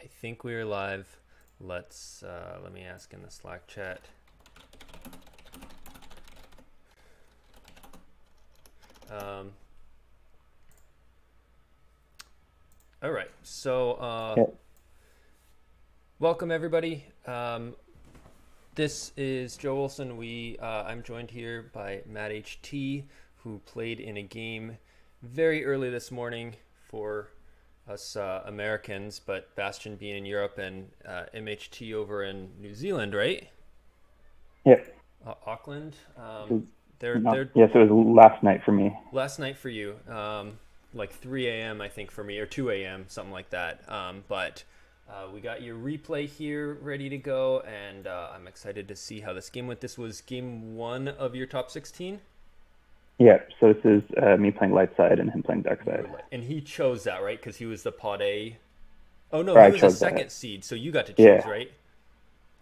I think we are live. Let's let me ask in the Slack chat. All right, so Yeah. welcome everybody. This is Joe Wilson. I'm joined here by MatthewHT, who played in a game very early this morning for us Americans, but Bastian being in Europe and MHT over in New Zealand, right? Yeah. Auckland. It They're yes, it was last night for me. last night for you, like 3 a.m. I think for me, or 2 a.m. something like that. But we got your replay here ready to go, and I'm excited to see how this game went. This was game one of your top 16. Yeah, so this is me playing light side and him playing dark side. And he chose that, right? Because he was the pod A. Oh no, Or he I was a chose second that. seed, so you got to choose, Yeah. right?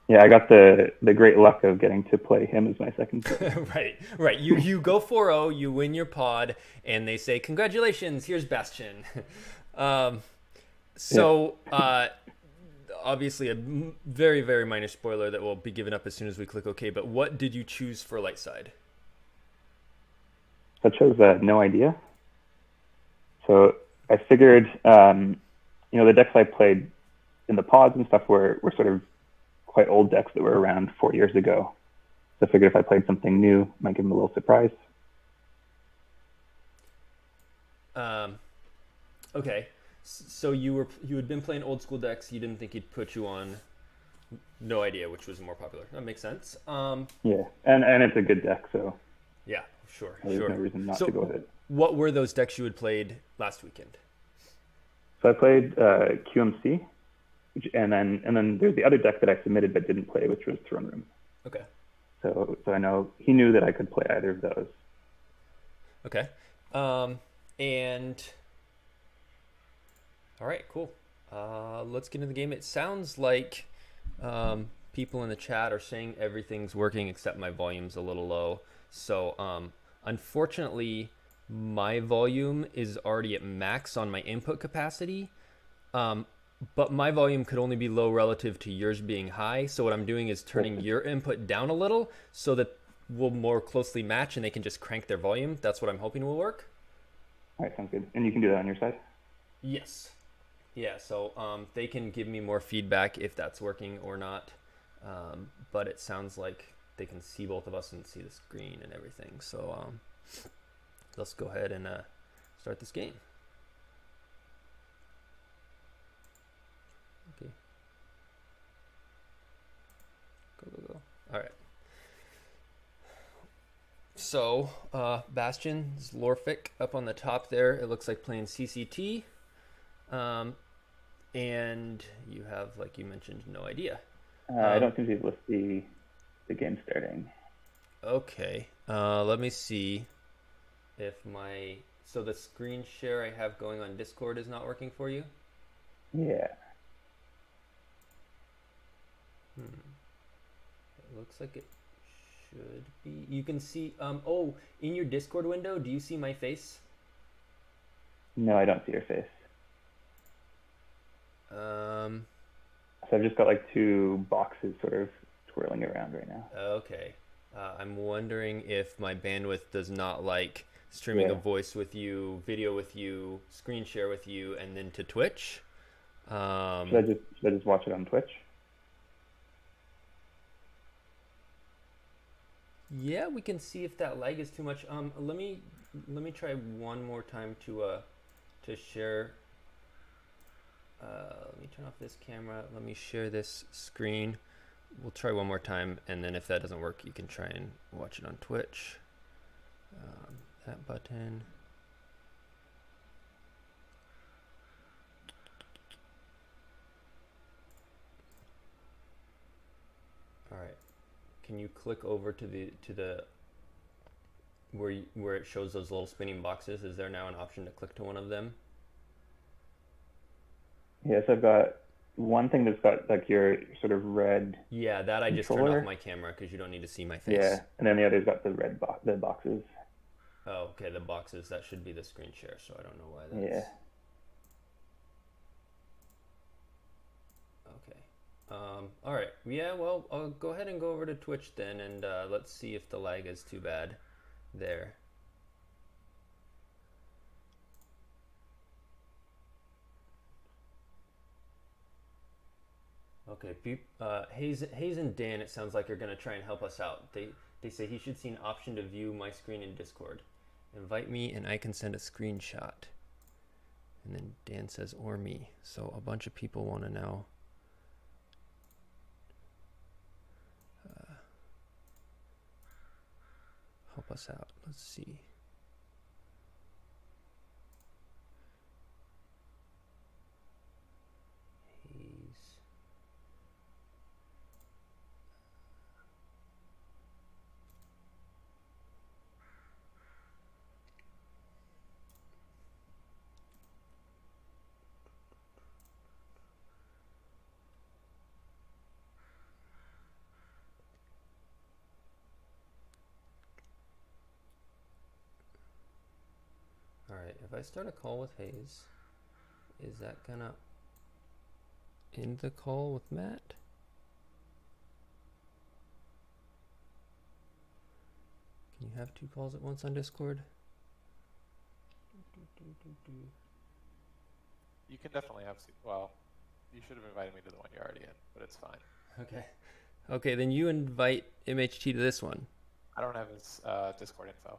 Yeah, I got the great luck of getting to play him as my second seed. Right. You go 4-0, you win your pod, and they say congratulations. Here's Bastian. um, so obviously a very very minor spoiler that will be given up as soon as we click OK. But what did you choose for light side? So I chose no idea. So I figured, the decks I played in the pods and stuff were sort of quite old decks that were around 4 years ago. So I figured if I played something new, it might give him a little surprise. Okay, so you had been playing old school decks. You didn't think he'd put you on no idea, which was more popular. That makes sense. Yeah, and it's a good deck, so Yeah, sure. there's no reason not So to go with it. what were those decks you had played last weekend? So I played QMC, and then there's the other deck that I submitted but didn't play, which was Throne Room. Okay. So I know he knew that I could play either of those. Okay. And all right, cool. Let's get into the game. It sounds like people in the chat are saying everything's working except my volume's a little low. So unfortunately, my volume is already at max on my input capacity. But my volume could only be low relative to yours being high. So what I'm doing is turning your input down a little so that we'll more closely match and they can just crank their volume. That's what I'm hoping will work. All right, sounds good. And you can do that on your side? Yes. Yeah, so they can give me more feedback if that's working or not. But it sounds like they can see both of us and see the screen and everything. So let's go ahead and start this game. Okay. Go. All right. So, Bastian, zlorfik up on the top there. It looks like playing CCT. And you have, like you mentioned, no idea. I don't seem to be able to see the game starting. Okay. Let me see if so the screen share I have going on Discord is not working for you? Yeah. It looks like it should be. You can see, in your Discord window, do you see my face? No, I don't see your face. Um, So I've just got like two boxes sort of twirling around right now. okay. I'm wondering if my bandwidth does not like streaming a voice with you, video with you, screen share with you, and then to Twitch. Should I just watch it on Twitch? Yeah, we can see if that lag is too much. Let me try one more time to share. Let me turn off this camera. Let me share this screen. We'll try one more time, and then if that doesn't work, you can try and watch it on Twitch. That button. All right. Can you click over to the where it shows those little spinning boxes? Is there now an option to click to one of them? Yes, I've got one thing that's got like your sort of red. Yeah, that I just turned controller. off my camera because you don't need to see my face. Yeah, and then the other's got the the boxes. Oh, okay, the boxes, that should be the screen share, so I don't know why that's... Yeah. All right. Yeah, well, I'll go ahead and go over to Twitch then, and let's see if the lag is too bad there. Okay, Hayes and Dan, it sounds like are going to try and help us out. They say he should see an option to view my screen in Discord. Invite me and I can send a screenshot. And then Dan says, or me. So a bunch of people want to now help us out. Let's see. Hayes. All right, if I start a call with Hayes, is that gonna end the call with Matt? Can you have two calls at once on Discord? You can definitely have, well, you should have invited me to the one you're already in, but it's fine. Okay. Okay, then you invite MHT to this one. I don't have his Discord info.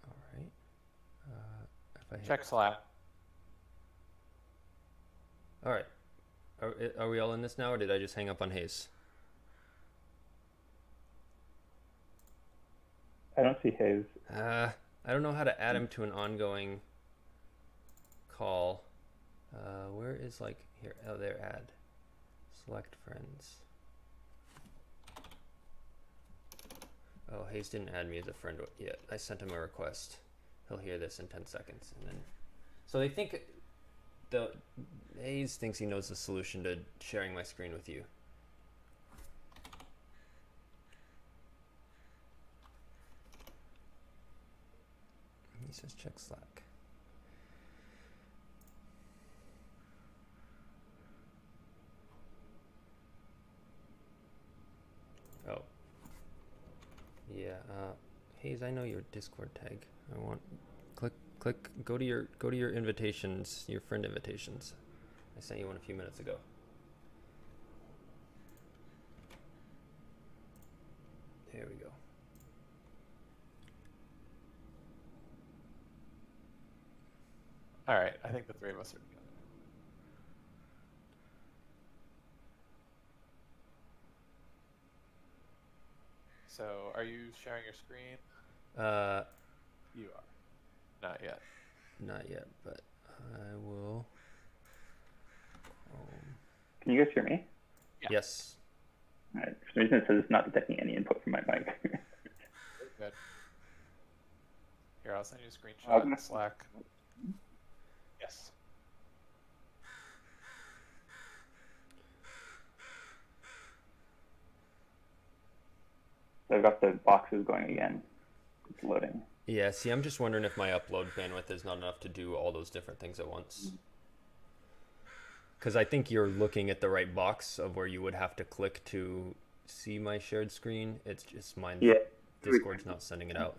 All right. If I Check Slack. All right. Are we all in this now, or did I just hang up on Hayes? I don't see Hayes. I don't know how to add him to an ongoing call. Where is like here? Oh, there. Add. Select friends. Oh, Hayes didn't add me as a friend yet. I sent him a request. He'll hear this in 10 seconds, and then. So they think. Hayes thinks he knows the solution to sharing my screen with you. He says check Slack. Oh. Yeah, Hayes, I know your Discord tag. I want go to your invitations, your friend invitations. I sent you one a few minutes ago. There we go. All right, I think the three of us are together. So, are you sharing your screen? You are. Not yet. Not yet, but I will. Can you guys hear me? Yeah. Yes. All right. For some reason, it says it's not detecting any input from my mic. Good. Here, I'll send you a screenshot in Slack. Yes. I've got the boxes going again. It's loading. Yeah, see, I'm just wondering if my upload bandwidth is not enough to do all those different things at once. Because I think you're looking at the right box of where you would have to click to see my shared screen. It's just mine. Yeah. Discord's not sending it out.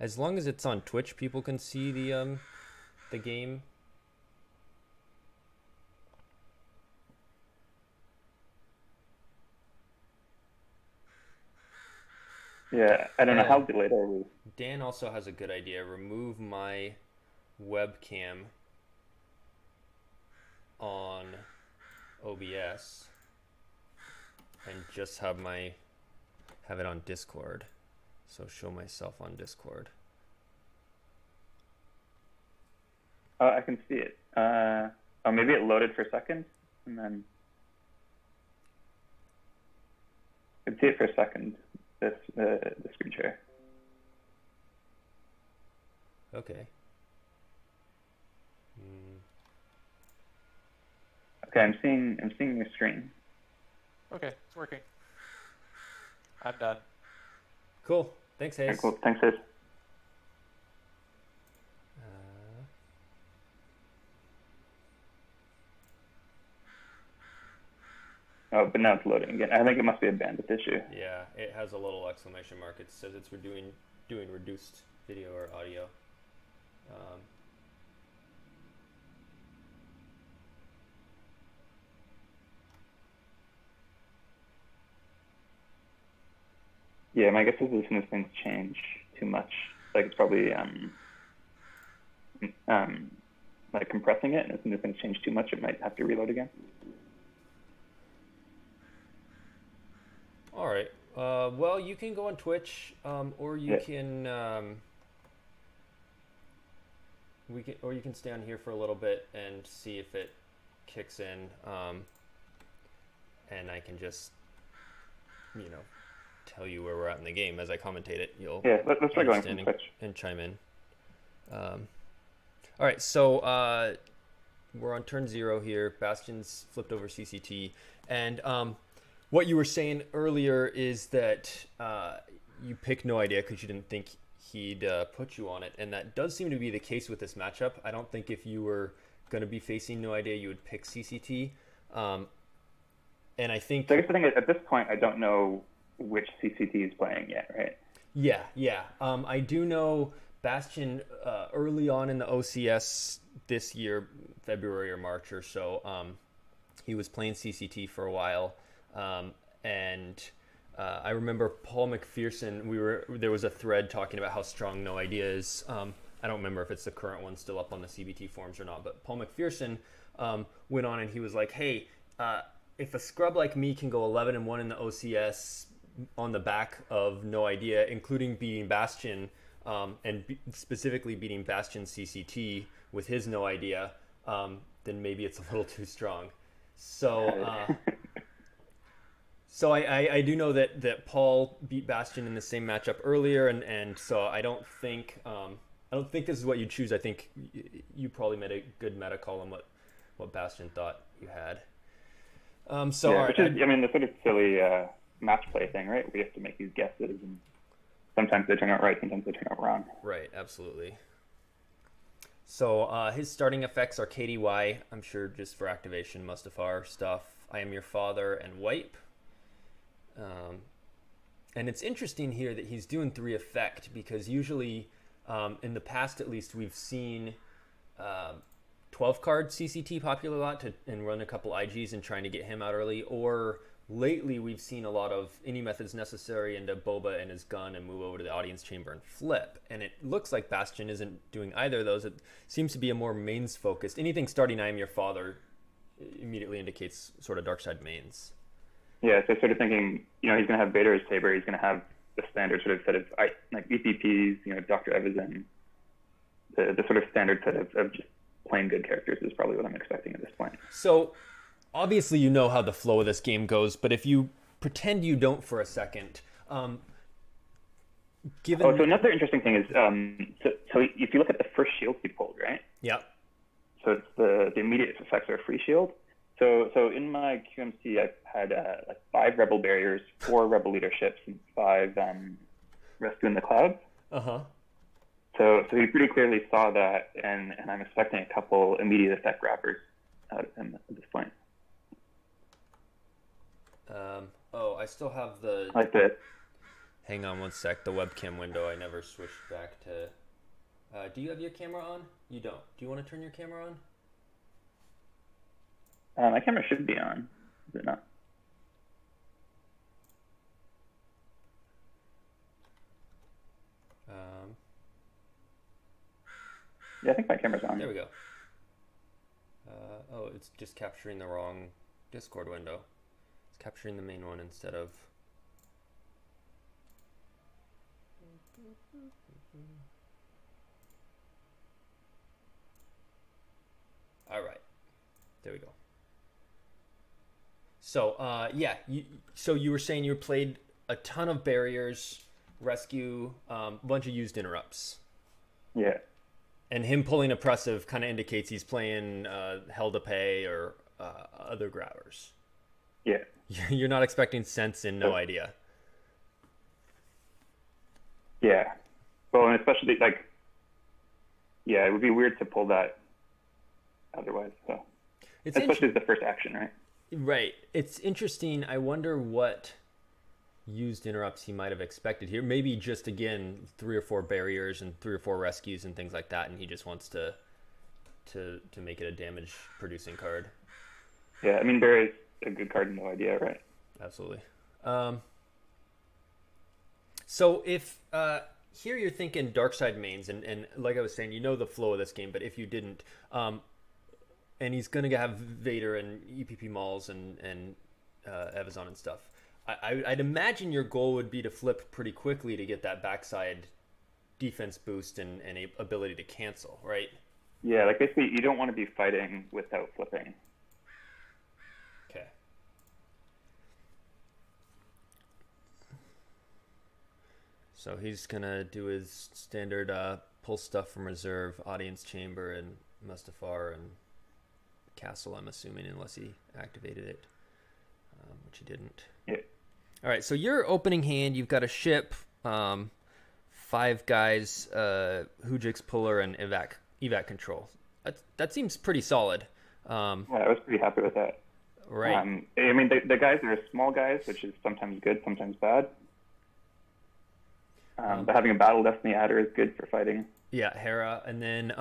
As long as it's on Twitch, people can see the game. Yeah, I don't know how delayed are we. Dan also has a good idea. Remove my webcam on OBS and just have it on Discord. So show myself on Discord. Oh, I can see it. Oh, maybe it loaded for a second, and then I can see it for a second. The screen share. Okay. Okay, I'm seeing your screen. Okay, it's working. I'm done. Cool. Thanks, Hayes. Okay, cool. Thanks, Hayes. Oh, but now it's loading again. I think it must be a bandwidth issue. Yeah, it has a little exclamation mark. It says it's doing reduced video or audio. Yeah, my guess is as soon as things change too much, like it's probably like compressing it, and as soon as things change too much, it might have to reload again. All right. Well, you can go on Twitch, or you can you can stay on here for a little bit and see if it kicks in, and I can just, tell you where we're at in the game as I commentate it. Let's try going from Twitch and chime in. All right, so we're on turn 0 here. Bastian's flipped over CCT, and what you were saying earlier is that you picked No Idea because you didn't think he'd put you on it, and that does seem to be the case with this matchup. I don't think if you were going to be facing No Idea, you would pick CCT. And I think... So I guess the thing is, at this point, I don't know which CCT is playing yet, right? Yeah. I do know Bastian early on in the OCS this year, February or March or so, he was playing CCT for a while. And I remember Paul McPherson, there was a thread talking about how strong No Idea is. I don't remember if it's the current one still up on the CBT forums or not, but Paul McPherson went on and he was like, hey, if a scrub like me can go 11-1 in the OCS on the back of No Idea, including beating Bastian, and specifically beating Bastian CCT with his No Idea, then maybe it's a little too strong. So... So I do know that Paul beat Bastian in the same matchup earlier, and so I don't think this is what you choose. I think you probably made a good meta call on what Bastian thought you had. All right, which is, the sort of silly match play thing, right? We have to make these guesses, and sometimes they turn out right, sometimes they turn out wrong. Right, absolutely. So his starting effects are KDY, I'm sure just for activation, Mustafar stuff, I Am Your Father, and Wipe. And it's interesting here that he's doing 3 effect, because usually in the past at least we've seen 12 card CCT popular a lot and run a couple IGs and trying to get him out early, or lately we've seen a lot of any methods necessary into Boba and his gun and move over to the audience chamber and flip, and it looks like Bastion isn't doing either of those. It seems to be a more mains focused. Anything starting I Am Your Father immediately indicates sort of dark side mains. Yeah, so sort of thinking, he's going to have Vader as Saber. He's going to have the standard sort of set of like EPPs, Dr. Evazan. The sort of standard set of just plain good characters is probably what I'm expecting at this point. So obviously you know how the flow of this game goes, but if you pretend you don't for a second, given... Oh, so another interesting thing is, so if you look at the first shield he pulled, right? Yeah. So it's the immediate effects are a free shield. So in my QMC, I've had like 5 rebel barriers, 4 rebel leaderships, and 5 rescue in the clouds. Uh-huh. So he pretty clearly saw that, and I'm expecting a couple immediate effect grabbers out of him at this point. I still have the... Like the... Hang on one sec. The webcam window, I never switched back to... do you have your camera on? You don't. Do you want to turn your camera on? My camera should be on. Is it not? Yeah, I think my camera's on. There we go. It's just capturing the wrong Discord window. It's capturing the main one instead of... All right. There we go. So, so you were saying you played a ton of barriers, rescue, a bunch of used interrupts. Yeah. And him pulling oppressive kind of indicates he's playing Hell to Pay or other grabbers. Yeah. You're not expecting sense in no idea. Yeah. Well, and especially like, yeah, it would be weird to pull that otherwise. So, especially as the first action, right? Right. It's interesting. I wonder what used interrupts he might have expected here. Maybe just, again, 3 or 4 barriers and 3 or 4 rescues and things like that, and he just wants to make it a damage producing card. Yeah, I mean, barrier is a good card, no idea, right? Absolutely. So if here you're thinking dark side mains, and like I was saying, you know the flow of this game, but if you didn't, and he's going to have Vader and EPP Mauls and Evazon and stuff, I'd imagine your goal would be to flip pretty quickly to get that backside defense boost and a ability to cancel, right? Yeah, like basically you don't want to be fighting without flipping. Okay. So he's going to do his standard pull stuff from reserve, audience chamber, and Mustafar, and castle, I'm assuming, unless he activated it, which he didn't. Yeah. All right, so your opening hand, you've got a ship, 5 guys, Hujix Puller, and evac control. That seems pretty solid. Yeah, I was pretty happy with that. Right. I mean, the guys are small guys, which is sometimes good, sometimes bad. But having a Battle Destiny adder is good for fighting. Yeah, Hera. And then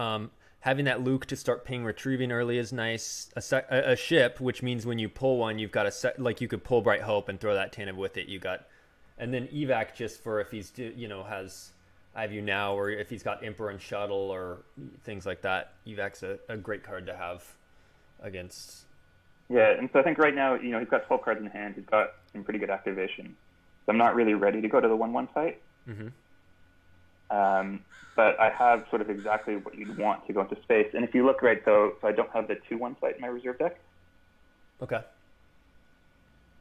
having that Luke to start ping retrieving early is nice. A ship, which means when you pull one, you've got a set, like you could pull Bright Hope and throw that Tantive with it. You got, and then evac just for if he's has I Have You Now, or if he's got Emperor and Shuttle or things like that. Evac's a great card to have against. Yeah, and so I think right now, he's got 12 cards in hand. He's got some pretty good activation. So I'm not really ready to go to the 1/1 fight. Mm-hmm. But I have sort of exactly what you'd want to go into space. And if you look right, so I don't have the 2/1 fight in my reserve deck. Okay.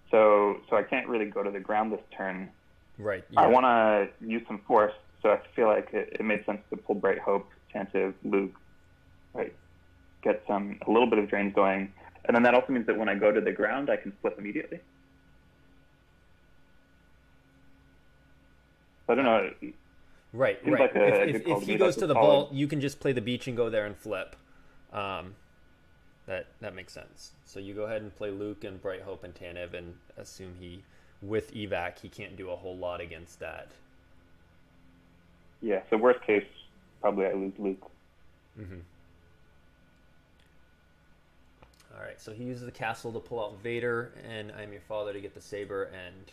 So I can't really go to the ground this turn. Right. Yeah. I want to use some force, so I feel like it made sense to pull Bright Hope, Tantive, Luke, right? Get a little bit of drains going. And then that also means that when I go to the ground, I can flip immediately. I don't know. Right. Like if he goes to the vault, you can just play the beach and go there and flip. That makes sense. So you go ahead and play Luke and Bright Hope and Tantive, and assume with evac, he can't do a whole lot against that. Yeah. So worst case, probably I lose Luke. Mm-hmm. All right. So he uses the castle to pull out Vader, and I'm Your Father to get the saber, and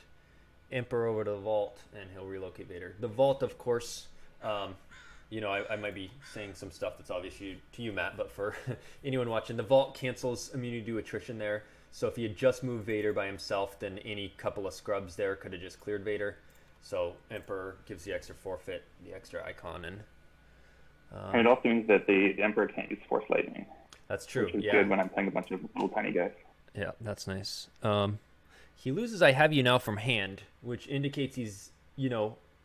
Emperor over to the vault, and he'll relocate Vader. The vault, of course, I might be saying some stuff that's obvious to you, Matt, but for anyone watching, the vault cancels immunity to attrition there. So if he had just moved Vader by himself, then any couple of scrubs there could have just cleared Vader. So Emperor gives the extra forfeit, the extra icon, and it also means that the Emperor can't use Force Lightning. That's true. Which is good when I'm playing a bunch of little tiny guys. Yeah, that's nice. He loses I Have You Now from hand, which indicates he's,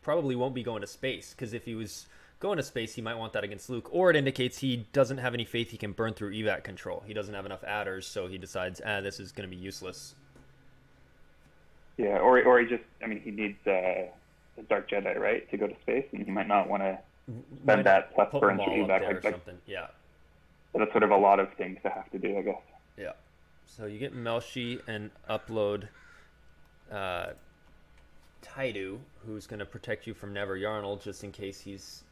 probably won't be going to space, because if he was going to space, he might want that against Luke, or it indicates he doesn't have any faith he can burn through evac control. He doesn't have enough adders, so he decides, this is going to be useless. Yeah, or he just, he needs a Dark Jedi, right, to go to space, and he might not want to spend that plus burn through evac or something. Yeah. So that's sort of a lot of things to have to do, I guess. Yeah. So you get Melshi and upload Taidu, who's going to protect you from Never Yarnell, just in case he's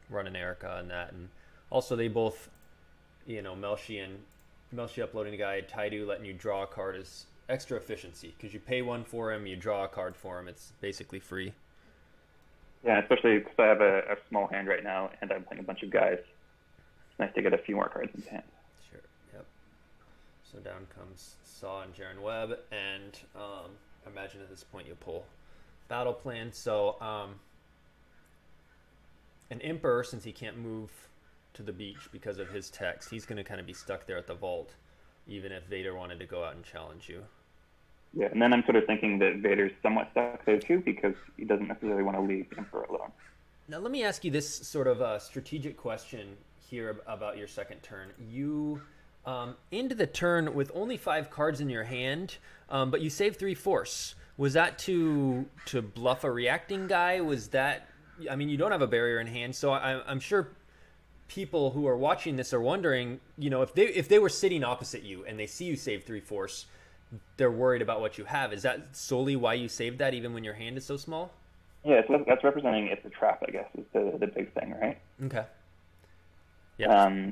running Erica and that. And also they both, Melshi uploading a guide, Taidu letting you draw a card is extra efficiency, because you pay one for him, you draw a card for him. It's basically free. Yeah, especially because I have a small hand right now, and I'm playing a bunch of guys. It's nice to get a few more cards in hand. Sure, yep. So down comes Saw and Jaren Webb, and I imagine at this point you'll pull Battle Plan. So an Emperor, since he can't move to the beach because of his text, he's going to kind of be stuck there at the vault, even if Vader wanted to go out and challenge you. Yeah, and then I'm sort of thinking that Vader's somewhat stuck there too, because he doesn't necessarily want to leave the Emperor alone. Now let me ask you this sort of strategic question here about your second turn. You into the turn with only 5 cards in your hand, but you save 3 force. Was that to bluff a reacting guy? Was that, I mean, you don't have a barrier in hand, so I'm sure people who are watching this are wondering, you know, if they were sitting opposite you and they see you save 3 force, they're worried about what you have. Is that solely why you saved that, even when your hand is so small? Yeah, so that's representing it's a trap, I guess, is the big thing, right? Okay. Yeah.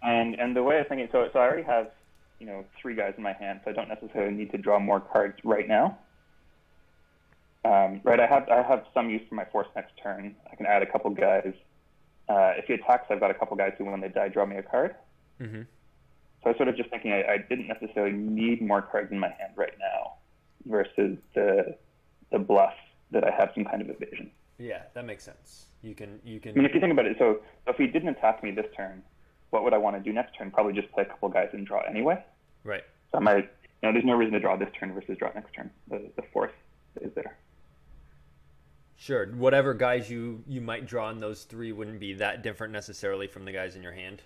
And the way I think it, so I already have, you know, 3 guys in my hand, so I don't necessarily need to draw more cards right now. Right, I have some use for my force next turn. I can add a couple guys. If he attacks, I've got a couple guys who, when they die, draw me a card. Mm-hmm. So I was sort of just thinking I didn't necessarily need more cards in my hand right now versus the bluff that I have some kind of evasion. Yeah, that makes sense. You can. I mean, if you think about it, so if he didn't attack me this turn, what would I want to do next turn? Probably just play a couple guys and draw anyway. Right. So I might, you know, there's no reason to draw this turn versus draw next turn. The force is there. Sure. Whatever guys you might draw in those 3 wouldn't be that different necessarily from the guys in your hand.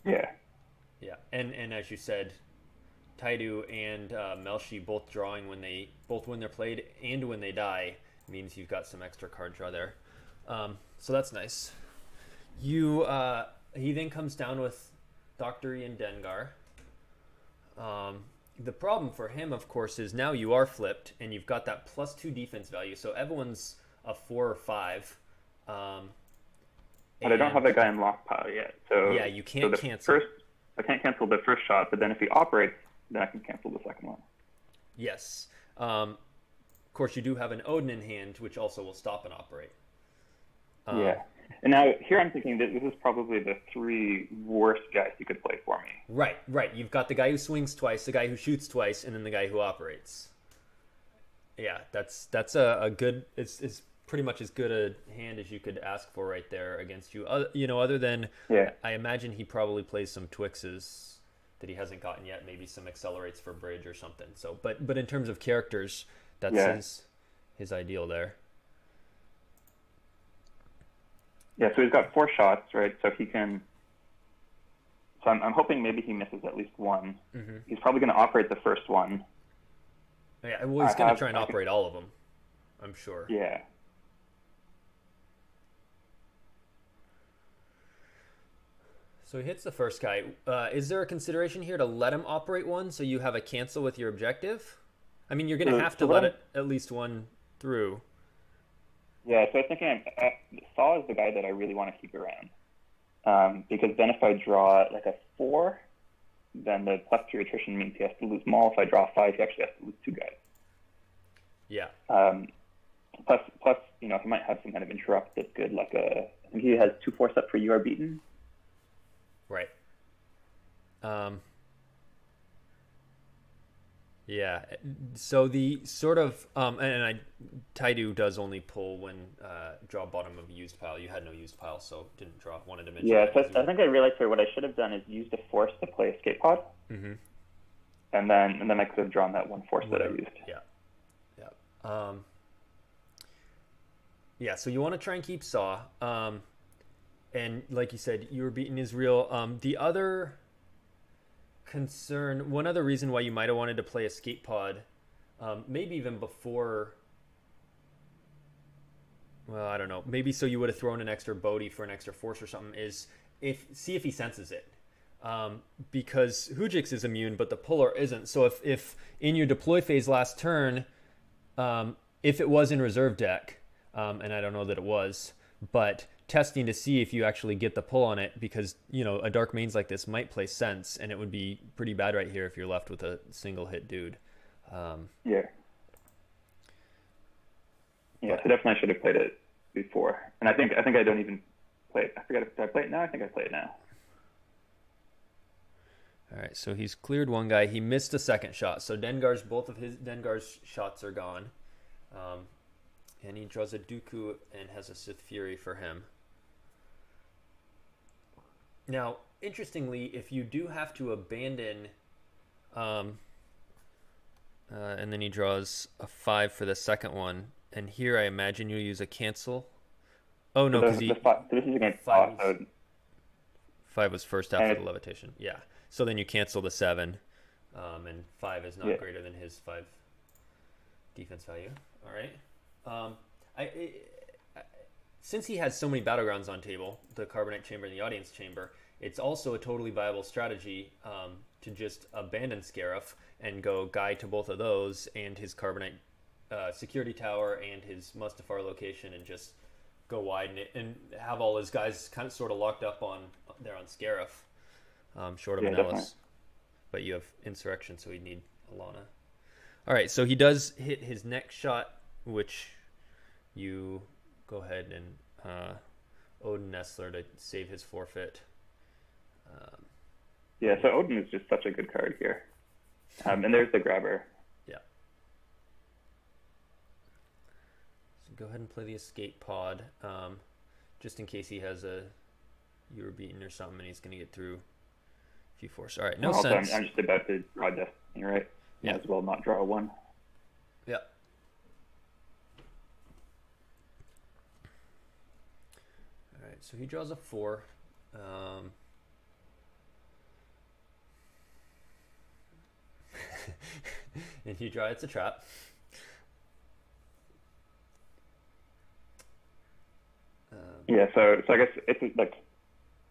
Yeah. Yeah. And as you said, Taidu and Melshi both drawing when they're played and when they die means you've got some extra card draw there. So that's nice. He then comes down with Dr. Ian Dengar. The problem for him, of course, is now you are flipped and you've got that +2 defense value. So everyone's a 4 or 5. But I don't have that guy in lock pile yet. So yeah, you can't cancel. I can't cancel the first shot, but then if he operates, then I can cancel the second one. Yes. Of course, you do have an Odin in hand, which also will stop and operate. Yeah. And now here I'm thinking that this is probably the 3 worst guys you could play for me. Right. You've got the guy who swings twice, the guy who shoots twice, and then the guy who operates. Yeah, that's a good. It's pretty much as good a hand as you could ask for right there against you. Other than, yeah. I imagine he probably plays some Twixes that he hasn't gotten yet, maybe some accelerates for bridge or something. So, but in terms of characters, that's his ideal there. Yeah, so he's got 4 shots, right? So he can. So I'm hoping maybe he misses at least one. Mm-hmm. He's probably going to operate the first one. Yeah, well, he's going to try and operate all of them, I'm sure. Yeah. So he hits the first guy. Is there a consideration here to let him operate one so you have a cancel with your objective? I mean, you're going to have to let it at least one through. Yeah, so I was thinking Saw is the guy that I really want to keep around. Because then if I draw like a 4, then the +3 attrition means he has to lose Maul. If I draw 5, he actually has to lose 2 guys. Yeah. Plus, you know, he might have some kind of interrupt that's good, like I think he has 2 force up for You Are Beaten. Right. Yeah. So the sort of Taidu does only pull when draw bottom of used pile. You had no used pile, so didn't draw. Wanted to mention. Yeah, so I think I realized here what I should have done is used a force to play escape pod. Mm-hmm. And then I could have drawn that 1 force that I used. Yeah. Yeah. So you want to try and keep Saw. And like you said, You Were Beaten is real. The other concern, one other reason why you might have wanted to play escape pod, maybe even before, well, I don't know, maybe so you would have thrown an extra Bodhi for an extra force or something, is see if he senses it. Because Hujix is immune, but the puller isn't. So if in your deploy phase last turn, if it was in reserve deck, and I don't know that it was, but testing to see if you actually get the pull on it, because, you know, a dark mains like this might play sense, and it would be pretty bad right here if you're left with a single hit dude. Yeah, so definitely I should have played it before. And I think I don't even play it. I forgot if I play it now. I think I play it now. All right, so he's cleared one guy. He missed a second shot. So both of his Dengar's shots are gone. And he draws a Dooku and has a Sith Fury for him. Now, interestingly, if you do have to abandon, and then he draws a 5 for the second one, and here I imagine you'll use a cancel. Oh no, because this is against 5 5 was first after the levitation. Yeah. So then you cancel the 7, and 5 is not greater than his 5 defense value. All right. Since he has so many battlegrounds on table, the Carbonite Chamber and the Audience Chamber, it's also a totally viable strategy to just abandon Scarif and go Guy to both of those and his Carbonite Security Tower and his Mustafar location and just go wide and have all his guys kind of sort of locked up on Scarif, short of an Ellis. But you have Insurrection, so he'd need Alana. All right, so he does hit his next shot, which you go ahead and Odin Nestler to save his forfeit. So Odin is just such a good card here. And there's the grabber. Yeah. So go ahead and play the escape pod, just in case he has you were beaten or something and he's going to get through a few force. All right, no sense. I'm just about to draw Destiny, right? Yeah. Might as well not draw 1. Yeah. All right, so he draws a 4. And you draw, it's a trap. So I guess it's like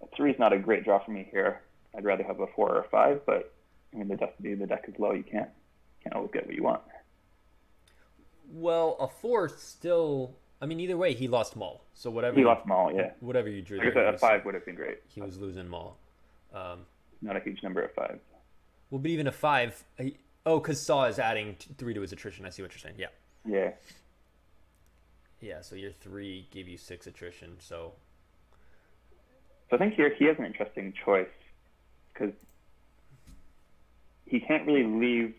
a 3 is not a great draw for me here. I'd rather have a 4 or a 5, but I mean the deck is low. You can't always get what you want. Well, a 4 still. I mean, either way, he lost Maul. So whatever he lost Maul, yeah. Whatever you drew. I guess a 5 would have been great. He was losing Maul. Not a huge number of 5s. Well, but even a 5. Because Saw is adding 3 to his attrition. I see what you're saying. Yeah. Yeah. Yeah. So your 3 gave you 6 attrition. So I think here he has an interesting choice because he can't really leave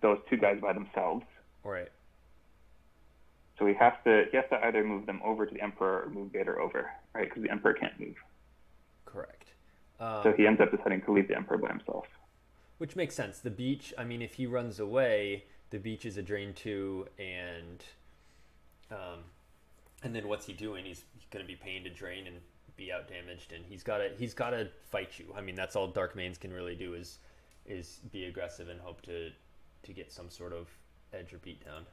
those 2 guys by themselves. Right. So he has to either move them over to the Emperor or move Vader over, right? Because the Emperor can't move. Correct. So he ends up deciding to leave the Emperor by himself. Which makes sense. The beach, I mean, if he runs away, the beach is a drain 2, and then what's he doing? He's going to be paying to drain and be out damaged, and he's got to fight you. I mean, that's all Dark Mains can really do is be aggressive and hope to get some sort of edge or beat down.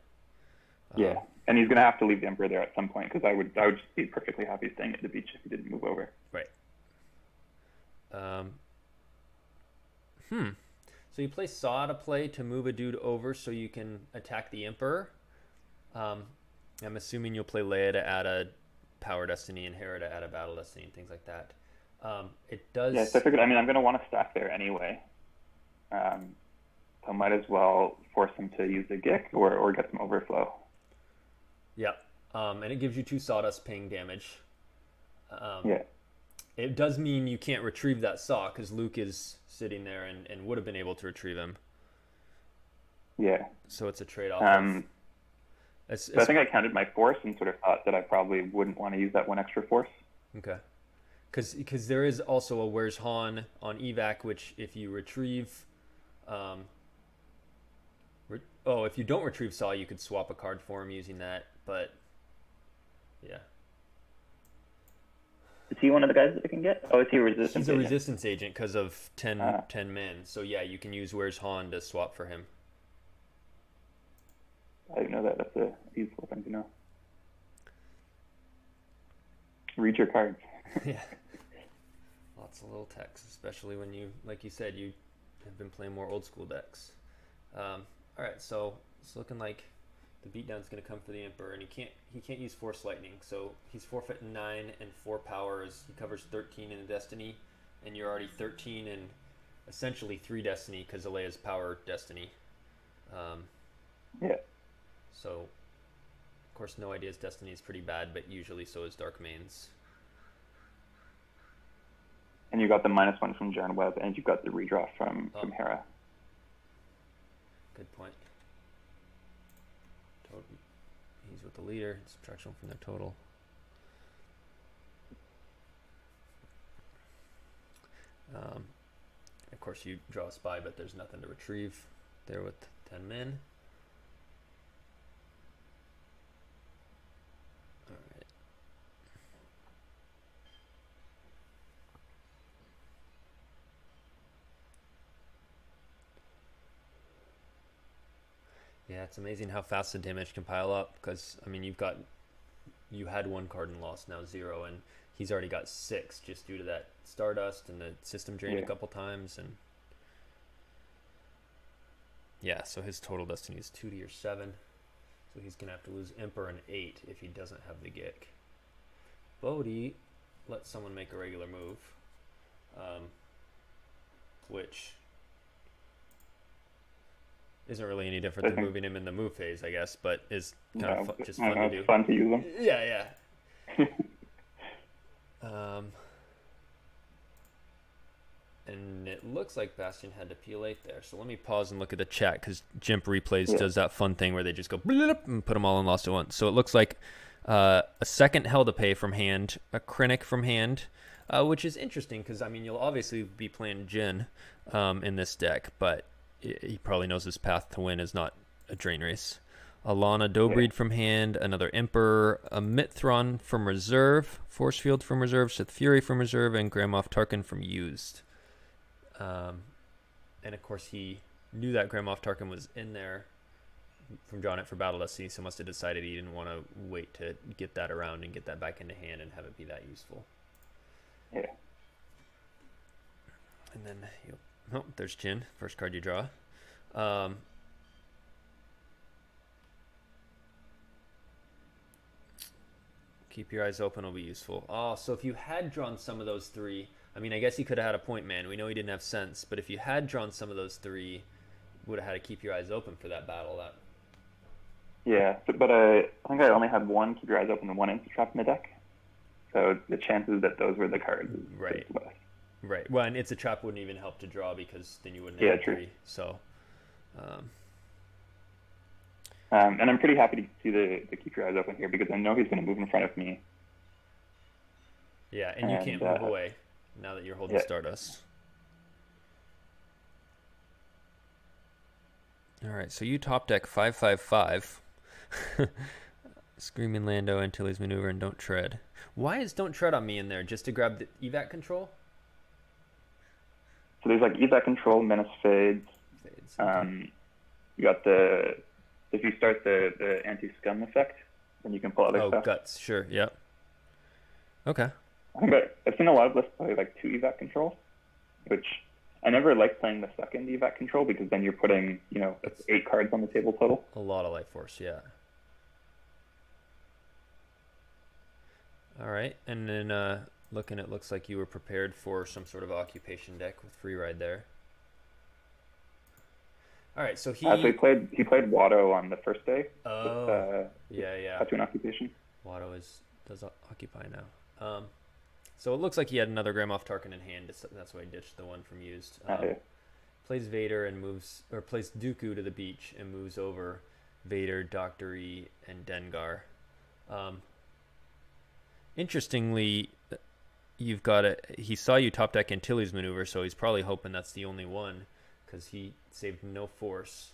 Yeah, and he's going to have to leave the Emperor there at some point because I would just be perfectly happy staying at the beach if he didn't move over. Right. So you play Saw to play to move a dude over so you can attack the Emperor. I'm assuming you'll play Leia to add a Power Destiny and Hera to add a Battle Destiny and things like that. It does. Yeah, so I figured. I mean, I'm going to want to stack there anyway. So I might as well force him to use a Gick or get some overflow. Yeah, and it gives you 2 Sawdust ping damage. Yeah. It does mean you can't retrieve that Saw because Luke is sitting there and would have been able to retrieve him. Yeah. So it's a trade-off. So I think I counted my force and sort of thought that I probably wouldn't want to use that 1 extra force. Okay. Because there is also a Where's Han on evac, which if you retrieve... if you don't retrieve Saw, you could swap a card for him using that, but... Yeah. Is he one of the guys that I can get? Oh, is he a resistance agent? He's a resistance agent because of 10 men. So yeah, you can use Where's Han to swap for him. I didn't know that. That's a useful thing to know. Read your cards. Yeah. Lots of little text, especially when you, like you said, you have been playing more old school decks. All right, so it's looking like the beatdown's going to come for the Emperor, and he can't use Force Lightning, so he's forfeiting 9 and 4 powers. He covers 13 in Destiny, and you're already 13 in essentially 3 Destiny because Alea's Power Destiny. Yeah. So, of course, No Idea's Destiny is pretty bad, but usually so is Dark Mains. And you got the -1 from Jaren Webb, and you got the redraw from Hera. Good point. He's with the leader. Subtraction from their total. Of course, you draw a spy, but there's nothing to retrieve there with 10 men. All right. Yeah, it's amazing how fast the damage can pile up, because, I mean, you had 1 card and lost, now 0, and he's already got 6 just due to that Stardust and the system drain a couple times, and yeah, so his total destiny is 2 to your 7, so he's going to have to lose Emperor and 8 if he doesn't have the Gick. Bodhi lets someone make a regular move, which isn't really any different than moving him in the move phase, I guess, but is kind of just fun to do. Fun to use them. Yeah. And it looks like Bastian had to peel 8 there. So let me pause and look at the chat, because Jimp Replays does that fun thing where they just go and put them all in lost at once. So it looks like a second Hell to Pay from hand, a Krennic from hand, which is interesting because, I mean, you'll obviously be playing Jin in this deck, but he probably knows his path to win is not a drain race. Alana Dobreed from hand, another Emperor, a Mithron from reserve, Force Field from reserve, Sith Fury from reserve, and Grand Moff Tarkin from used. And of course he knew that Grand Moff Tarkin was in there from drawing it for Battle Destiny, so must have decided he didn't want to wait to get that around and get that back into hand and have it be that useful. Yeah. And then, there's Jin, first card you draw. Keep your eyes open will be useful. Oh, so if you had drawn some of those 3, I mean, I guess he could have had a point man. We know he didn't have sense, but if you had drawn some of those 3, would have had to keep your eyes open for that battle. Yeah, but I think I only had 1 keep your eyes open and 1 instant trap in the deck. So the chances that those were the cards is right. less. Right. Well, and it's a trap wouldn't even help to draw because then you wouldn't have 3. So. And I'm pretty happy to see the keep your eyes open here because I know he's going to move in front of me. Yeah, and you can't move away now that you're holding Stardust. All right, so you top deck 5/5/5. Screaming Lando, Antilles Maneuver, and Don't Tread. Why is Don't Tread on me in there? Just to grab the evac control? So there's like evac control, menace fades. Okay. You got if you start the anti-scum effect, then you can pull other stuff. Oh, guts, sure, yep. Okay. I've seen a lot of lists play like 2 evac control, which I never like playing the second evac control because then you're putting, 8 cards on the table total. A lot of life force, yeah. All right, and then looking, it looks like you were prepared for some sort of occupation deck with free ride there. All right, so he played Watto on the first day. Oh, yeah. Tattoo and Occupation. Watto does occupy now. So it looks like he had another Grand Moff Tarkin in hand. That's why he ditched the one from used. Plays Vader and plays Dooku to the beach and moves over Vader, Dr. E, and Dengar. Interestingly, he saw you top deck Antilles Maneuver, so he's probably hoping that's the only one because he saved no force.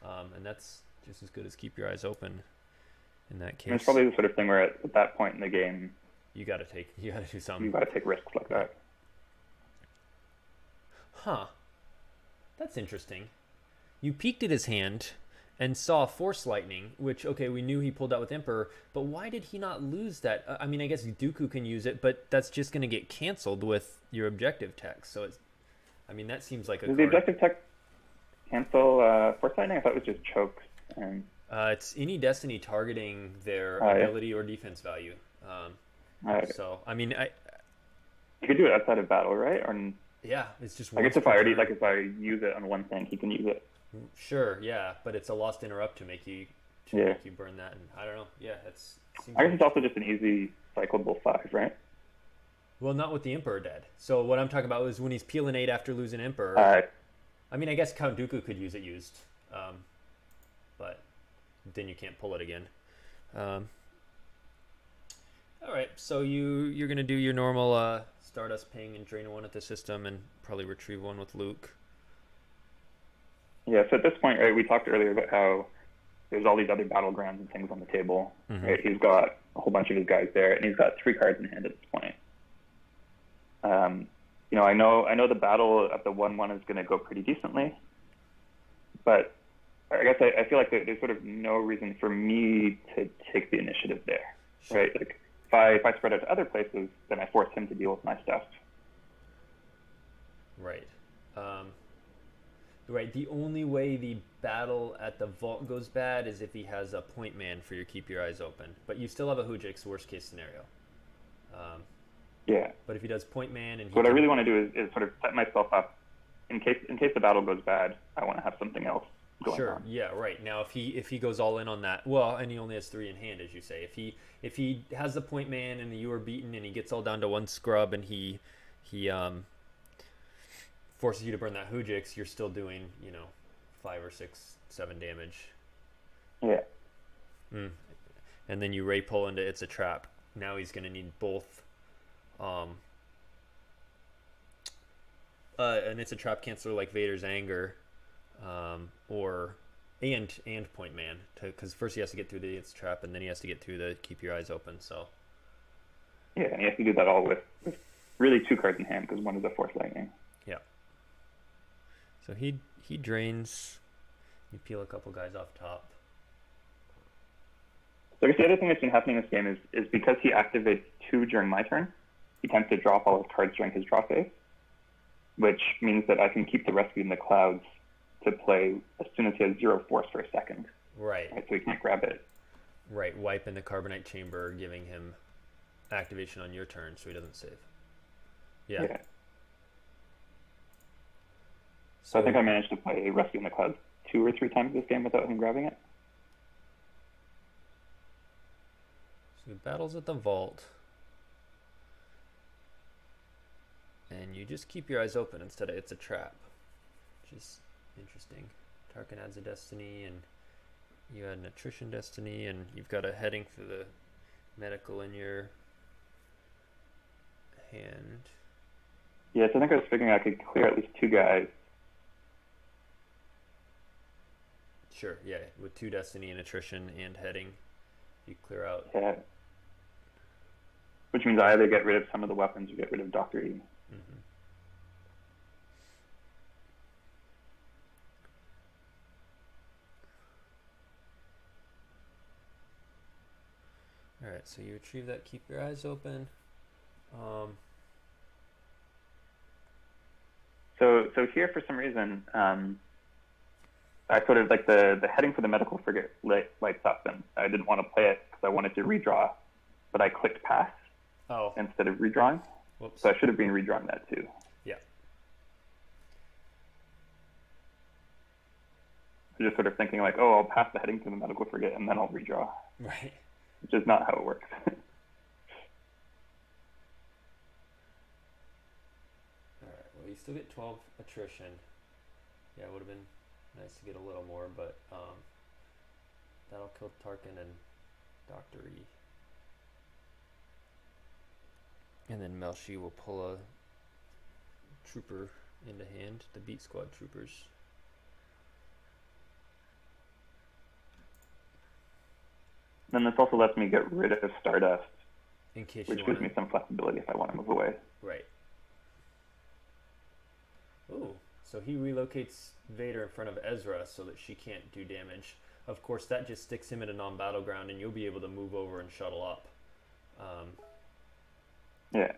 And that's just as good as keep your eyes open in that case. And it's probably the sort of thing where at that point in the game, you got to do something. You got to take risks like that. Huh. That's interesting. You peeked at his hand and saw Force Lightning, which, okay, we knew he pulled out with Emperor, but why did he not lose that? I mean, I guess Dooku can use it, but that's just going to get canceled with your objective text. So that seems like a Does the objective text cancel Force Lightning? I thought it was just chokes. It's any Destiny targeting their ability or defense value. So, I mean, you could do it outside of battle, right? Or yeah, it's just. I guess if I use it on one thing, he can use it. Sure, yeah, but it's a lost interrupt to make you burn that, and I don't know. Yeah, I guess it's also just an easy cyclable 5, right? Well, not with the Emperor dead. So what I'm talking about is when he's peeling 8 after losing Emperor. I mean, I guess Count Dooku could use it used, but then you can't pull it again. All right, so you're gonna do your normal Stardust ping and drain 1 at the system, and probably retrieve 1 with Luke. Yeah. So at this point, right, we talked earlier about how there's all these other battlegrounds and things on the table. Mm-hmm. Right, he's got a whole bunch of his guys there, and he's got 3 cards in hand at this point. I know the battle at the 1/1 is going to go pretty decently, but I guess I feel like there's sort of no reason for me to take the initiative there, Sure. right? Like if I spread out to other places, then I force him to deal with my stuff. Right. Right. The only way the battle at the vault goes bad is if he has a point man for your keep your eyes open. But you still have a Hujix, worst case scenario. Yeah. But if he does point man and So what I really want to do is sort of set myself up in case the battle goes bad. I want to have something else going on. Yeah, right. Now if he goes all in on that, well, and he only has 3 in hand, as you say. If he has the point man and you are beaten and he gets all down to 1 scrub and he forces you to burn that Hujix, you're still doing 5 or 6, 7 damage. Yeah. And then you ray pull into It's a Trap. Now he's going to need both. And It's a Trap canceler like Vader's Anger, or point man, because first he has to get through the It's a Trap and then he has to get through the Keep Your Eyes Open. So. Yeah, and he has to do that all with really 2 cards in hand because 1 is a Force Lightning. Yeah. So he drains. You peel a couple guys off top. So I guess the other thing that's been happening in this game is because he activates 2 during my turn, he tends to drop all his cards during his draw phase, which means that I can keep the Rescue in the Clouds to play as soon as he has 0 force for a second. Right. So he can't grab it. Right. Wipe in the Carbonite Chamber, giving him activation on your turn so he doesn't save. Yeah. So I think I managed to play Rescue in the Clouds 2 or 3 times this game without him grabbing it. So he battles at the vault. And you just keep your eyes open instead of It's a Trap, which is interesting. Tarkin adds a Destiny, and you add an Attrition Destiny, and you've got a heading for the medical in your hand. Yes, I think I was figuring I could clear at least 2 guys. Sure, yeah, with 2 Destiny and Attrition and heading, you clear out. Yeah. Which means I either get rid of some of the weapons or get rid of Dr. E. Mm-hmm. All right, so you retrieve that. Keep your eyes open. So here, for some reason, I sort of like the heading for the medical frigate lights up, and I didn't want to play it because I wanted to redraw, but I clicked pass instead of redrawing. Whoops. So I should have been redrawing that too. Yeah. So just sort of thinking like, oh, I'll pass the heading to the medical frigate and then I'll redraw. Right. Which is not how it works. All right. Well, you still get 12 attrition. Yeah, it would have been nice to get a little more, but that'll kill Tarkin and Dr. E. And then Melshi will pull a trooper into hand, the Beat Squad troopers. Then this also lets me get rid of Stardust, in case which gives me some flexibility if I want to move away. Right. Ooh, so he relocates Vader in front of Ezra so that she can't do damage. Of course, that just sticks him in a non-battleground, and you'll be able to move over and shuttle up. Yeah.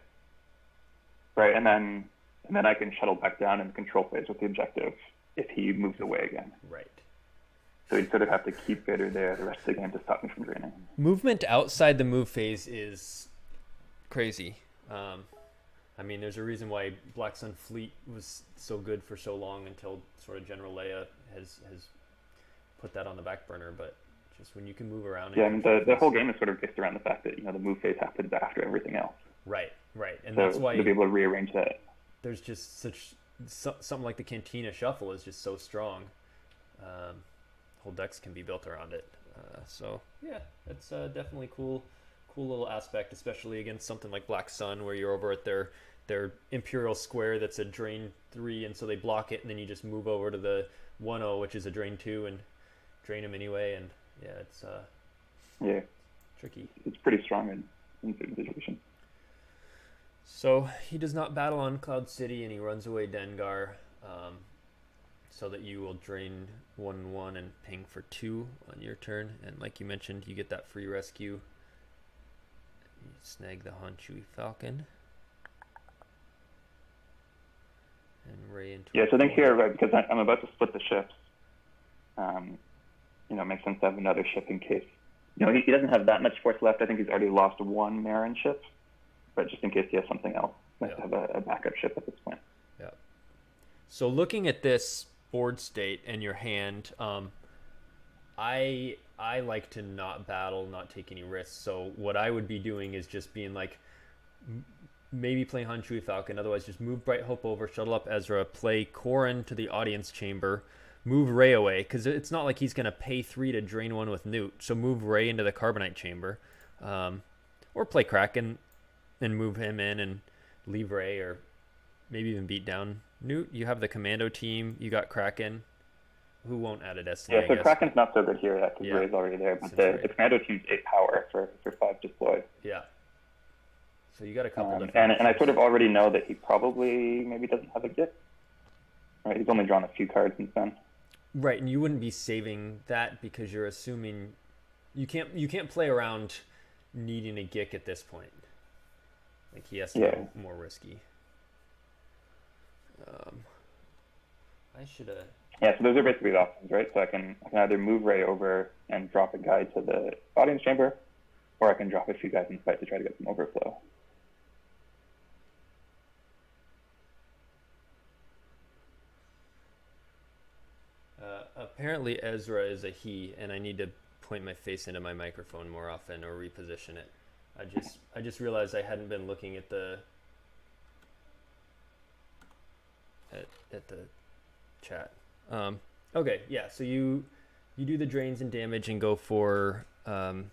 Right, and then I can shuttle back down in the control phase with the objective if he moves away again. Right. So he'd sort of have to keep Vader there the rest of the game to stop me from draining. Movement outside the move phase is crazy. I mean, there's a reason why Black Sun Fleet was so good for so long until sort of General Leia has put that on the back burner. But just when you can move around. Yeah, and the whole game is sort of based around the fact that the move phase happens after everything else. Right, and so that's why to be able to rearrange that. There's just something like the Cantina Shuffle is just so strong. Whole decks can be built around it. So yeah, it's definitely cool little aspect, especially against something like Black Sun, where you're over at their Imperial Square that's a drain 3, and so they block it, and then you just move over to the 1-0, which is a drain 2, and drain them anyway. And yeah, it's tricky. It's pretty strong in certain situations. So he does not battle on Cloud City, and he runs away Dengar. so that you will drain 1/1 and ping for 2 on your turn. And like you mentioned, you get that free rescue. You snag the Hanshui Falcon. And Ray into yeah, so I think here, right, because I'm about to split the ships, you know, it makes sense to have another ship in case. You know, he doesn't have that much force left. I think he's already lost 1 Marin ship, but just in case he has something else, nice to have a backup ship at this point. Yeah. So looking at this board state and your hand, I like to not battle, not take any risks. So what I would be doing is just being like, maybe play Hanshui Falcon, otherwise just move Bright Hope over, shuttle up Ezra, play Corrin to the audience chamber, move Ray away, because it's not like he's going to pay 3 to drain 1 with Newt, so move Ray into the Carbonite chamber, or play Kraken and move him in and leave Ray, or maybe even beat down Newt. You have the commando team, you got Kraken, who won't add a destiny, yeah, so Kraken's not so good here because Ray's already there, but the commando team's 8 power for 5 deployed. Yeah. So you got a couple different and I sort of already know that he probably maybe doesn't have a gift. Right, he's only drawn a few cards since then. Right, and you wouldn't be saving that because you're assuming you can't play around needing a Gick at this point. Like he has to go more risky. I should have. Yeah, so those are basically the options, right? So I can either move Ray over and drop a guy to the audience chamber, or I can drop a few guys in fight to try to get some overflow. Apparently Ezra is a he, and I need to point my face into my microphone more often or reposition it. I just realized I hadn't been looking at the at the chat. Okay, yeah. So you do the drains and damage and go for the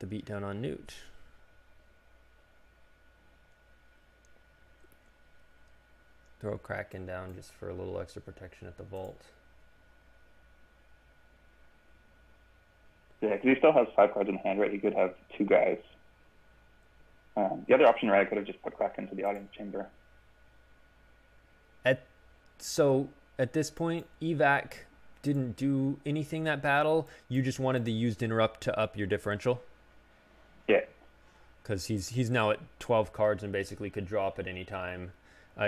beatdown on Newt. Throw Kraken down just for a little extra protection at the vault. Yeah, because he still has 5 cards in hand, right? He could have 2 guys. The other option, right, I could have just put Kraken to the audience chamber. So at this point, Evac didn't do anything that battle. You just wanted the used interrupt to up your differential? Yeah. Because he's now at 12 cards and basically could drop at any time.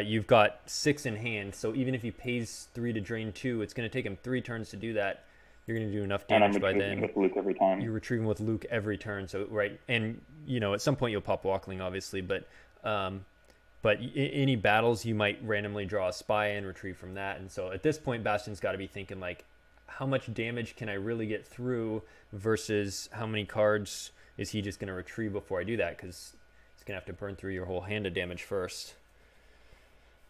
You've got 6 in hand, so even if he pays 3 to drain 2, it's going to take him 3 turns to do that. You're going to do enough damage by then. And I'm retrieving with Luke every time. You're retrieving with Luke every turn, so right. And you know, at some point you'll pop Walkling, obviously, but any battles you might randomly draw a spy and retrieve from that. And so at this point, Bastian's got to be thinking like, how much damage can I really get through versus how many cards is he just going to retrieve before I do that? Because he's going to have to burn through your whole hand of damage first.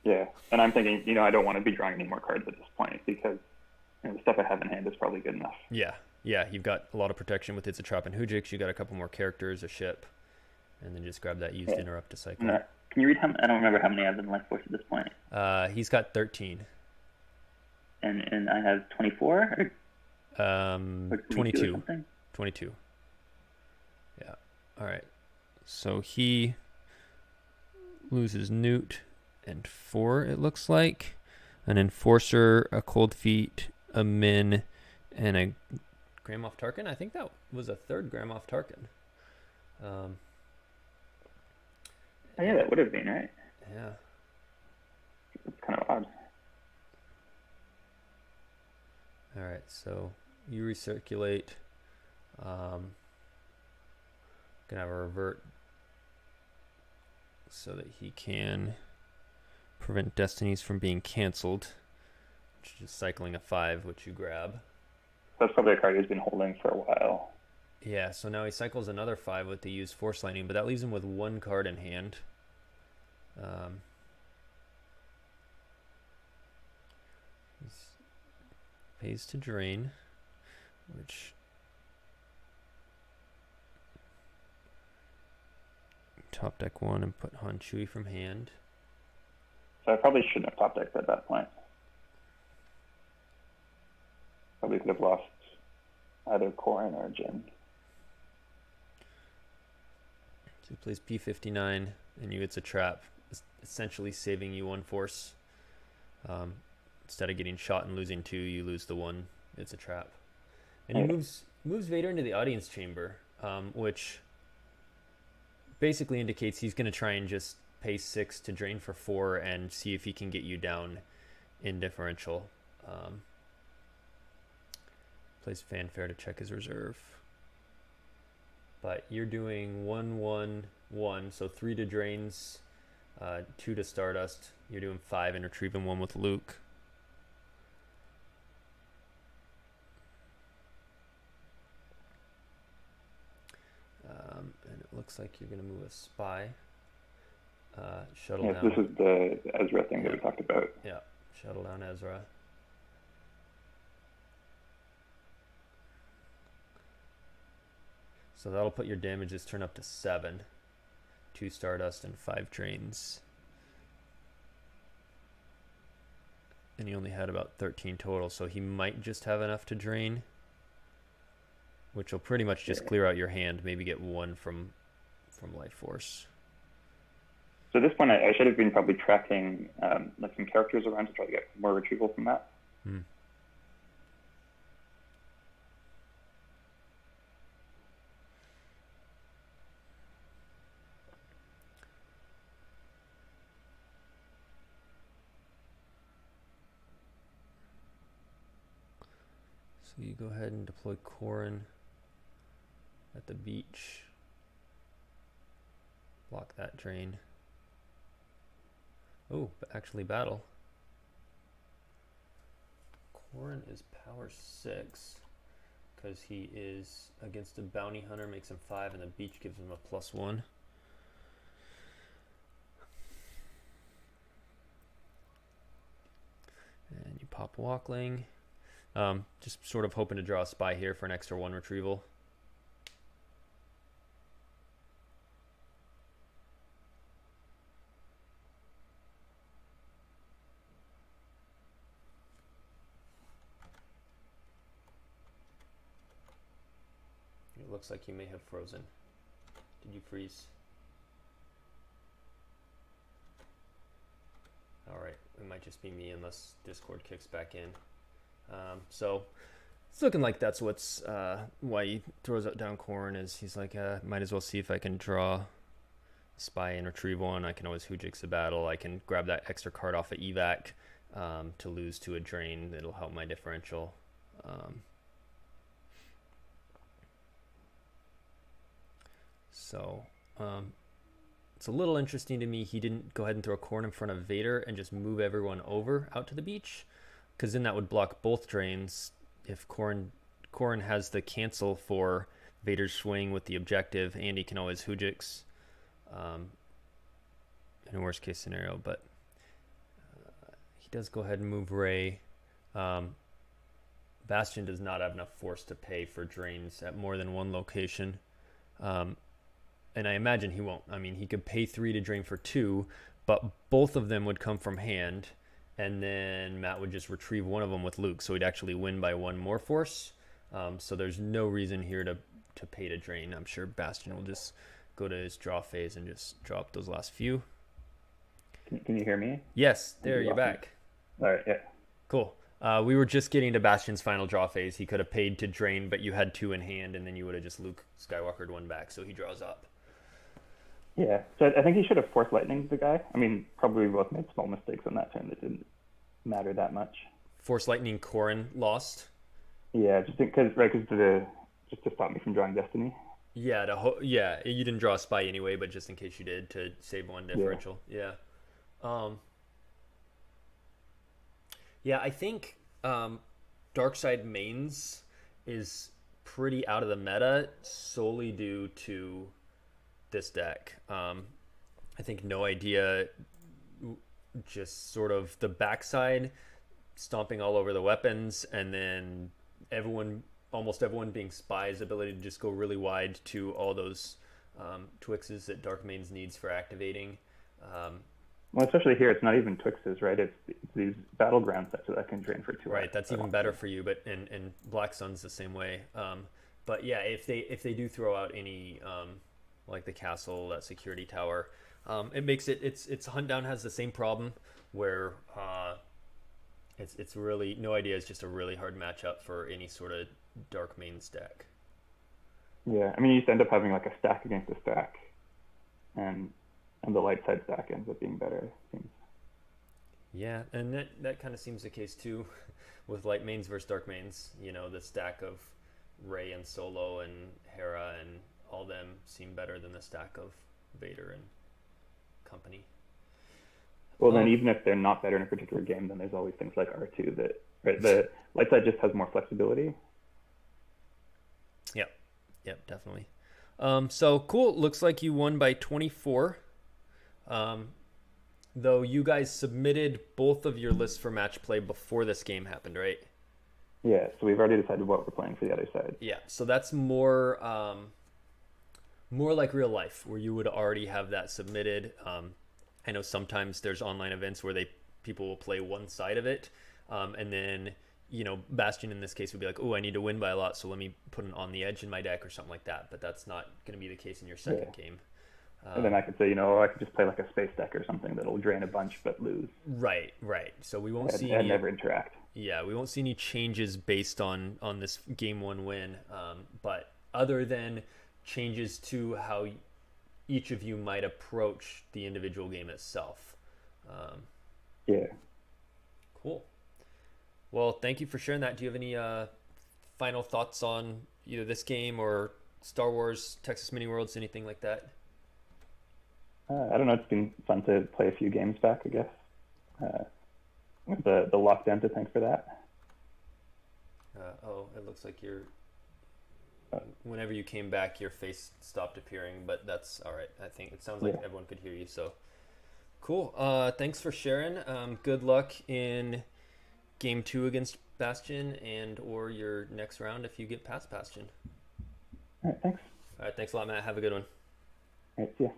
Yeah, and I'm thinking, you know, I don't want to be drawing any more cards at this point because the stuff I have in hand is probably good enough. Yeah, you've got a lot of protection with It's a Trap and Hujix. You got a couple more characters, a ship, and then just grab that used interrupt to cycle. No. Can you read how? I don't remember how many I have in Life Force at this point. He's got 13. And I have 24? Or 22. 22. Yeah. All right. So he loses Newt and 4, it looks like. An Enforcer, a Cold Feet, a Min, and a Grand Moff Tarkin. I think that was a 3rd Grand Moff Tarkin. Oh, yeah, that would have been, right? Yeah. It's kind of odd. All right, so you recirculate. Gonna have a revert so that he can prevent destinies from being canceled, which is cycling a 5, which you grab. That's probably a card he's been holding for a while. Yeah, so now he cycles another 5 with the used Force Lightning, but that leaves him with 1 card in hand. Pays to drain, which top deck 1 and put Han Chui from hand. So I probably shouldn't have top decked at that point. Probably could have lost either Corrin or Jin. So he plays P59, and you It's a Trap, essentially saving you 1 force. Instead of getting shot and losing 2, you lose the 1. It's a trap. And he moves Vader into the audience chamber, which basically indicates he's going to try and just pay 6 to drain for 4 and see if he can get you down in differential. Plays fanfare to check his reserve. But you're doing 1, 1, 1, so 3 to drains, 2 to Stardust. You're doing 5 and retrieving 1 with Luke. And it looks like you're going to move a spy. Shuttle down. This is the Ezra thing that we talked about. Yeah, shuttle down Ezra. So that'll put your damages turn up to 7. 2 Stardust and 5 drains. And he only had about 13 total, so he might just have enough to drain, which will pretty much just clear out your hand, maybe get 1 from Life Force. So at this point, I should have been probably tracking like some characters around to try to get more retrieval from that. So you go ahead and deploy Corrin at the beach. Block that drain. Oh, actually battle. Corrin is power 6 because he is against a bounty hunter, makes him 5, and the beach gives him a +1. And you pop Walkling. Just sort of hoping to draw a spy here for an extra 1 retrieval. It looks like you may have frozen. Did you freeze? Alright, it might just be me unless Discord kicks back in. So it's looking like that's what's why he throws out down Corrin, is he's like, might as well see if I can draw spy and retrieve 1. I can always Hujix the battle. I can grab that extra card off of evac to lose to a drain. It'll help my differential. So it's a little interesting to me he didn't go ahead and throw Corrin in front of Vader and just move everyone over out to the beach, because then that would block both drains. If Corrin has the cancel for Vader's swing with the objective, and he can always Hujix in a worst case scenario, but he does go ahead and move Rey. Bastian does not have enough force to pay for drains at more than 1 location. And I imagine he won't. I mean, he could pay 3 to drain for 2, but both of them would come from hand, and then Matt would just retrieve 1 of them with Luke, so he'd actually win by 1 more force. So there's no reason here to pay to drain. I'm sure Bastian will just go to his draw phase and just draw up those last few. Can you hear me? Yes, there, you're back. All right, yeah. Cool. We were just getting to Bastian's final draw phase. He could have paid to drain, but you had 2 in hand, and then you would have just Luke Skywalkered 1 back, so he draws up. Yeah, so I think he should have Force Lightning the guy. I mean, probably both made small mistakes on that turn that didn't matter that much. Force Lightning Corrin lost? Yeah, just to stop me from drawing Destiny. Yeah, you didn't draw a spy anyway, but just in case you did, to save 1 differential. Yeah. Yeah, I think Darkside mains is pretty out of the meta solely due to this deck. I think No Idea, just sort of the backside stomping all over the weapons, and then almost everyone being spies, ability to just go really wide to all those Twixes that Dark Mains needs for activating. Well, especially here, it's not even Twixes, right? It's these Battleground sets that I can drain for 2. Right, that's even better for you, but and Black Sun's the same way. But yeah, if they do throw out any like the castle, that security tower, it makes it's Hunt Down has the same problem where It's really, no idea is just a really hard matchup for any sort of dark main stack. Yeah, I mean, you just end up having like a stack against a stack, and the light side stack ends up being better, it seems. Yeah, and that kind of seems the case too with light mains versus dark mains. You know, the stack of Ray and Solo and Hera and all them seem better than the stack of Vader and company. Well, then even if they're not better in a particular game, then there's always things like R2 that, right, the light side just has more flexibility. Yep, definitely. So cool. Looks like you won by 24. Though you guys submitted both of your lists for match play before this game happened, right? Yeah, so we've already decided what we're playing for the other side. Yeah, so that's more like real life, where you would already have that submitted. I know sometimes there's online events where people will play one side of it, and then Bastian in this case would be like, oh, I need to win by a lot, so let me put an on the edge in my deck or something like that. But that's not going to be the case in your second game. And then I could say, I could just play like a space deck or something that'll drain a bunch but lose. Right. So we won't see and never interact. Yeah, we won't see any changes based on this game one win. But other than changes to how each of you might approach the individual game itself. Yeah. Cool. Well, thank you for sharing that. Do you have any final thoughts on either this game or Star Wars, Texas Mini Worlds, anything like that? I don't know. It's been fun to play a few games back, I guess. The lockdown to thank for that. It looks like whenever you came back, your face stopped appearing, but that's all right. I think it sounds like everyone could hear you. So cool. Thanks for sharing. Good luck in game 2 against Bastian or your next round if you get past Bastian. All right, thanks. All right, thanks a lot, Matt. Have a good one. All right, see ya.